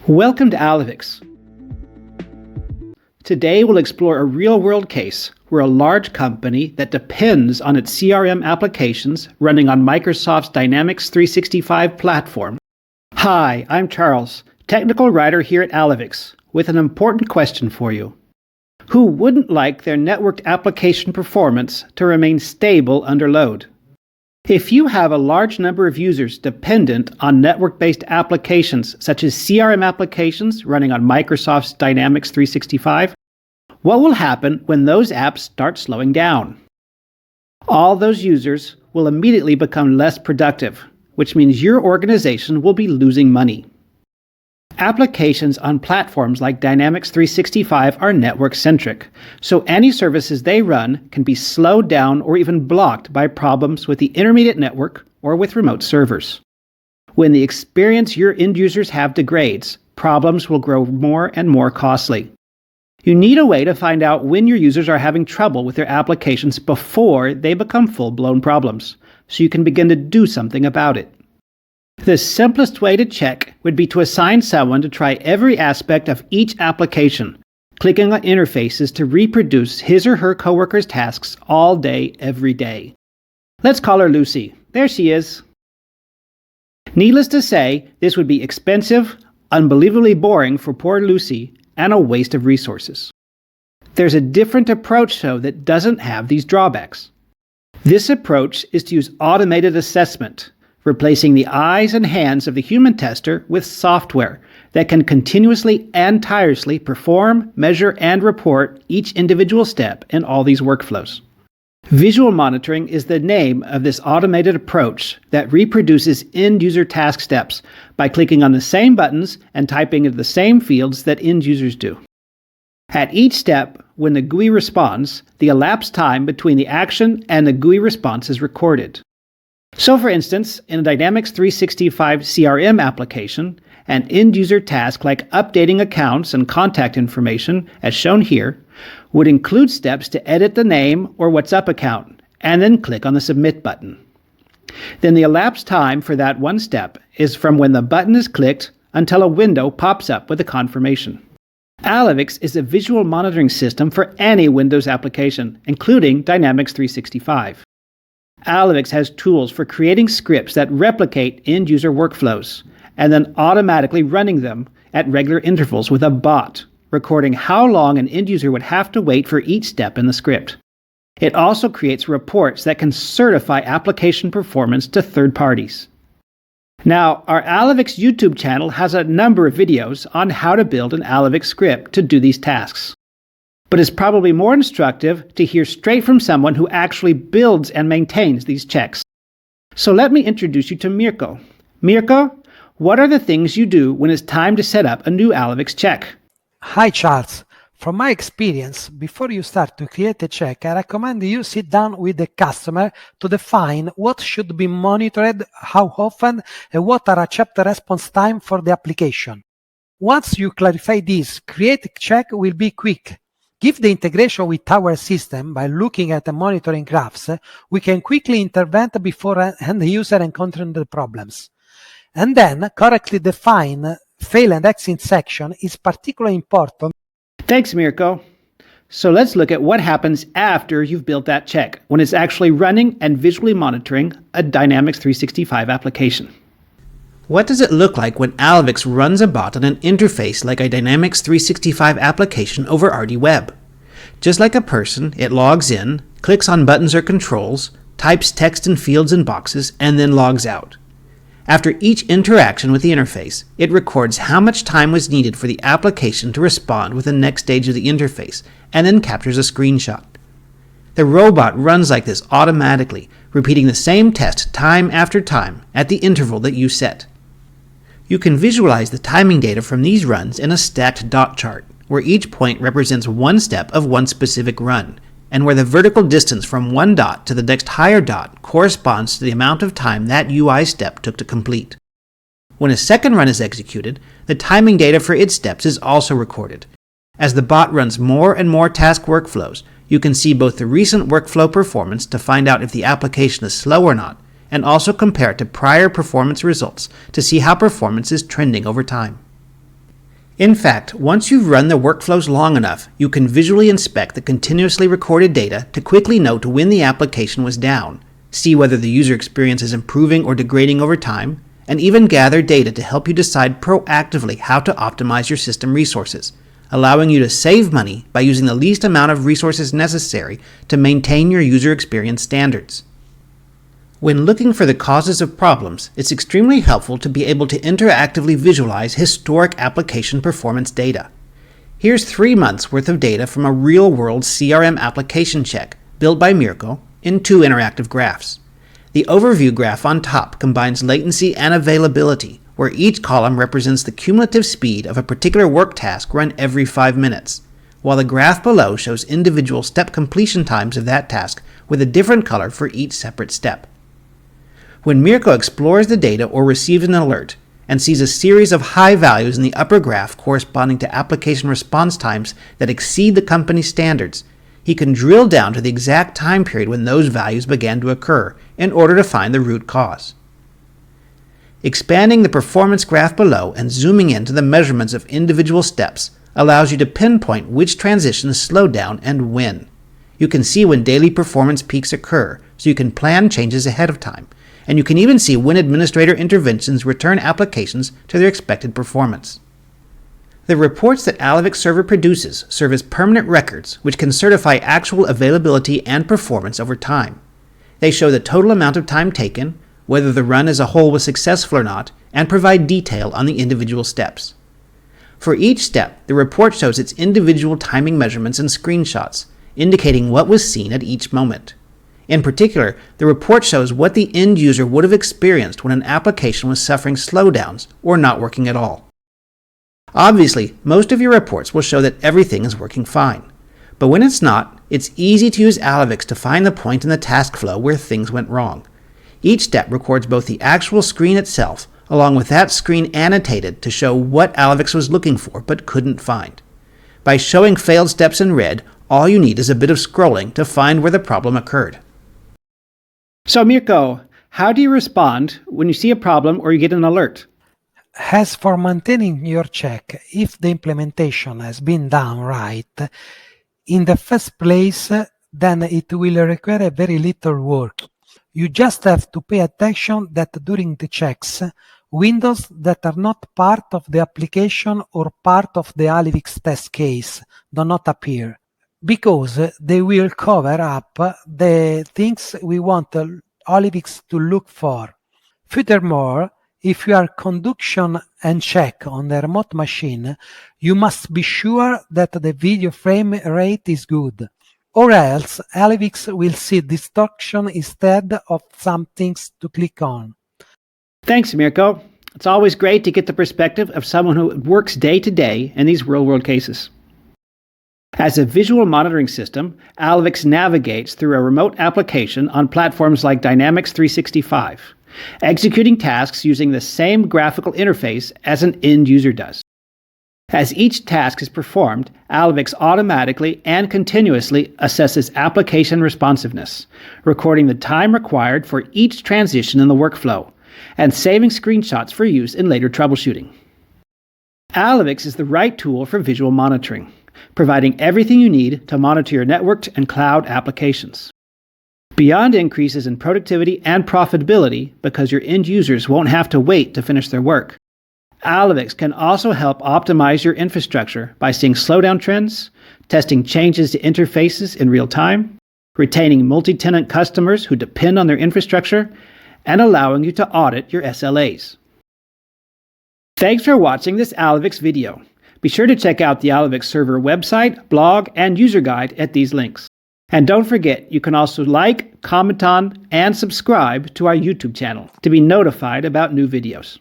Welcome to Alyvix. Today we'll explore a real-world case where a large company that depends on its CRM applications running on Microsoft's Dynamics 365 platform. Hi, I'm Charles, technical writer here at Alyvix, with an important question for you. Who wouldn't like their networked application performance to remain stable under load? If you have a large number of users dependent on network-based applications such as CRM applications running on Microsoft's Dynamics 365, what will happen when those apps start slowing down? All those users will immediately become less productive, which means your organization will be losing money. Applications on platforms like Dynamics 365 are network-centric, so any services they run can be slowed down or even blocked by problems with the intermediate network or with remote servers. When the experience your end users have degrades, problems will grow more and more costly. You need a way to find out when your users are having trouble with their applications before they become full-blown problems, so you can begin to do something about it. The simplest way to check would be to assign someone to try every aspect of each application, clicking on interfaces to reproduce his or her coworker's tasks all day, every day. Let's call her Lucy. There she is. Needless to say, this would be expensive, unbelievably boring for poor Lucy, and a waste of resources. There's a different approach, though, that doesn't have these drawbacks. This approach is to use automated assessment, replacing the eyes and hands of the human tester with software that can continuously and tirelessly perform, measure, and report each individual step in all these workflows. Visual monitoring is the name of this automated approach that reproduces end-user task steps by clicking on the same buttons and typing into the same fields that end users do. At each step, when the GUI responds, the elapsed time between the action and the GUI response is recorded. So for instance, in a Dynamics 365 CRM application, an end-user task like updating accounts and contact information, as shown here, would include steps to edit the name or WhatsApp account, and then click on the Submit button. Then the elapsed time for that one step is from when the button is clicked until a window pops up with a confirmation. Alyvix is a visual monitoring system for any Windows application, including Dynamics 365. Alyvix has tools for creating scripts that replicate end-user workflows, and then automatically running them at regular intervals with a bot, recording how long an end user would have to wait for each step in the script. It also creates reports that can certify application performance to third parties. Now, our Alyvix YouTube channel has a number of videos on how to build an Alyvix script to do these tasks. But it's probably more instructive to hear straight from someone who actually builds and maintains these checks. So let me introduce you to Mirko. Mirko, what are the things you do when it's time to set up a new Alyvix check? Hi Charles. From my experience, before you start to create a check, I recommend you sit down with the customer to define what should be monitored, how often, and what are accepted response time for the application. Once you clarify this, create a check will be quick. Give the integration with our system by looking at the monitoring graphs, we can quickly intervene before end user encountering the problems. And then correctly define fail and exit section is particularly important. Thanks, Mirko. So let's look at what happens after you've built that check, when it's actually running and visually monitoring a Dynamics 365 application. What does it look like when Alyvix runs a bot on an interface like a Dynamics 365 application over RDWeb? Just like a person, it logs in, clicks on buttons or controls, types text in fields and boxes, and then logs out. After each interaction with the interface, it records how much time was needed for the application to respond with the next stage of the interface, and then captures a screenshot. The robot runs like this automatically, repeating the same test time after time at the interval that you set. You can visualize the timing data from these runs in a stacked dot chart, where each point represents one step of one specific run, and where the vertical distance from one dot to the next higher dot corresponds to the amount of time that UI step took to complete. When a second run is executed, the timing data for its steps is also recorded. As the bot runs more and more task workflows, you can see both the recent workflow performance to find out if the application is slow or not, and also compare it to prior performance results to see how performance is trending over time. In fact, once you've run the workflows long enough, you can visually inspect the continuously recorded data to quickly note when the application was down, see whether the user experience is improving or degrading over time, and even gather data to help you decide proactively how to optimize your system resources, allowing you to save money by using the least amount of resources necessary to maintain your user experience standards. When looking for the causes of problems, it's extremely helpful to be able to interactively visualize historic application performance data. Here's 3 months worth of data from a real-world CRM application check built by Mirko in 2 interactive graphs. The overview graph on top combines latency and availability, where each column represents the cumulative speed of a particular work task run every 5 minutes, while the graph below shows individual step completion times of that task with a different color for each separate step. When Mirko explores the data or receives an alert and sees a series of high values in the upper graph corresponding to application response times that exceed the company's standards, he can drill down to the exact time period when those values began to occur in order to find the root cause. Expanding the performance graph below and zooming into the measurements of individual steps allows you to pinpoint which transitions slowed down and when. You can see when daily performance peaks occur, so you can plan changes ahead of time, and you can even see when administrator interventions return applications to their expected performance. The reports that Alyvix server produces serve as permanent records which can certify actual availability and performance over time. They show the total amount of time taken, whether the run as a whole was successful or not, and provide detail on the individual steps. For each step, the report shows its individual timing measurements and screenshots, indicating what was seen at each moment. In particular, the report shows what the end user would have experienced when an application was suffering slowdowns or not working at all. Obviously, most of your reports will show that everything is working fine. But when it's not, it's easy to use Alyvix to find the point in the task flow where things went wrong. Each step records both the actual screen itself, along with that screen annotated to show what Alyvix was looking for but couldn't find. By showing failed steps in red, all you need is a bit of scrolling to find where the problem occurred. So Mirko, how do you respond when you see a problem or you get an alert? As for maintaining your check, if the implementation has been done right, in the first place, then it will require very little work. You just have to pay attention that during the checks, windows that are not part of the application or part of the Alyvix test case do not appear, because they will cover up the things we want Alyvix to look for. Furthermore, if you are conduction and check on the remote machine, you must be sure that the video frame rate is good, or else Alyvix will see distortion instead of some things to click on. Thanks, Mirko. It's always great to get the perspective of someone who works day to day in these real-world cases. As a visual monitoring system, Alyvix navigates through a remote application on platforms like Dynamics 365, executing tasks using the same graphical interface as an end user does. As each task is performed, Alyvix automatically and continuously assesses application responsiveness, recording the time required for each transition in the workflow, and saving screenshots for use in later troubleshooting. Alyvix is the right tool for visual monitoring, providing everything you need to monitor your networked and cloud applications. Beyond increases in productivity and profitability because your end users won't have to wait to finish their work, Alyvix can also help optimize your infrastructure by seeing slowdown trends, testing changes to interfaces in real time, retaining multi-tenant customers who depend on their infrastructure, and allowing you to audit your SLAs. Thanks for watching this Alyvix video. Be sure to check out the Alyvix server website, blog, and user guide at these links. And don't forget, you can also like, comment on, and subscribe to our YouTube channel to be notified about new videos.